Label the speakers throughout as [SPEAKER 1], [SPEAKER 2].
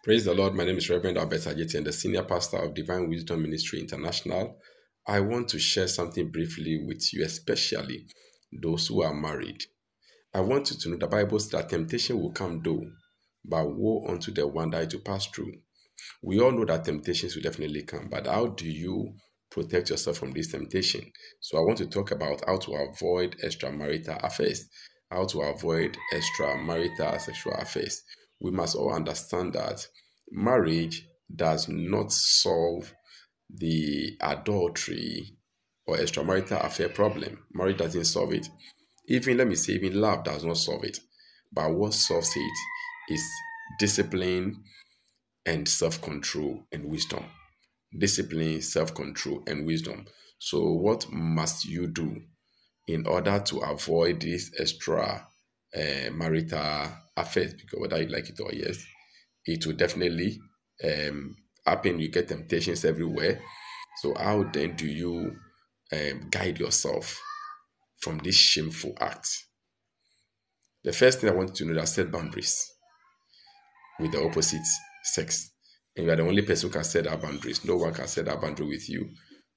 [SPEAKER 1] Praise the Lord. My name is Reverend Albert Ajeti, and the senior pastor of Divine Wisdom Ministry International. I want to share something briefly with you, especially those who are married. I want you to know the Bible says that temptation will come though, but woe unto the one that to pass through. We all know that temptations will definitely come, but how do you protect yourself from this temptation? So I want to talk about how to avoid extramarital affairs, how to avoid extramarital sexual affairs. We must all understand that marriage does not solve the adultery or extramarital affair problem. Marriage doesn't solve it. Even love does not solve it. But what solves it is discipline and self-control and wisdom. Discipline, self-control, and wisdom. So what must you do in order to avoid this extra marital affairs? Because whether you like it or yes, it will definitely happen. You get temptations everywhere. So how then do you guide yourself from this shameful act? The first thing I want you to know is set boundaries with the opposite sex. And you are the only person who can set that boundaries. No one can set that boundary with you.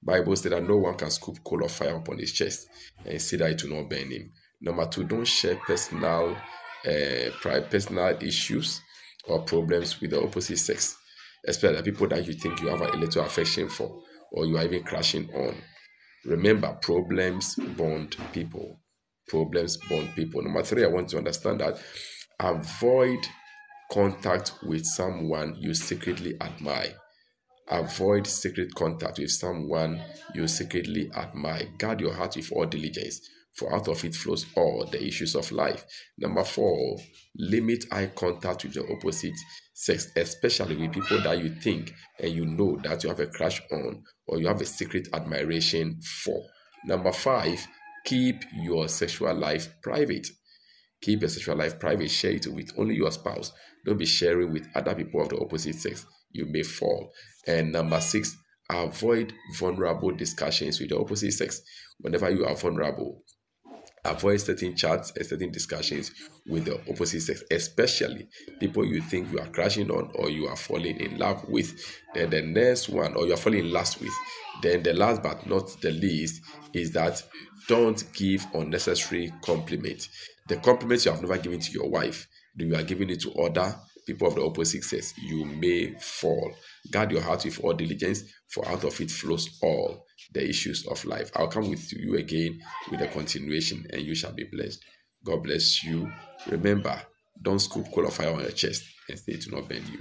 [SPEAKER 1] Bible says that no one can scoop coal of fire upon his chest and see that it will not burn him. Number two, don't share personal issues or problems with the opposite sex, especially the people that you think you have a little affection for or you are even crashing on. Remember, problems bond people. Problems bond people. Number three, I want to understand that avoid contact with someone you secretly admire. Avoid secret contact with someone you secretly admire. Guard your heart with all diligence, for out of it flows all the issues of life. Number four, limit eye contact with the opposite sex, especially with people that you think and you know that you have a crush on or you have a secret admiration for. Number five, keep your sexual life private. Keep your sexual life private. Share it with only your spouse. Don't be sharing with other people of the opposite sex. You may fall. And number six, avoid vulnerable discussions with the opposite sex. Whenever you are vulnerable, avoid certain chats and certain discussions with the opposite sex, especially people you think you are crashing on or you are falling in love with. Then the next one, or you are falling in lust with. Then the last but not the least is that don't give unnecessary compliments. The compliments you have never given to your wife, you are giving it to other people of the opposite sex, you may fall. Guard your heart with all diligence, for out of it flows all the issues of life. I'll come with you again with a continuation, and you shall be blessed. God bless you. Remember, don't scoop coal of fire on your chest and say it will not burn you.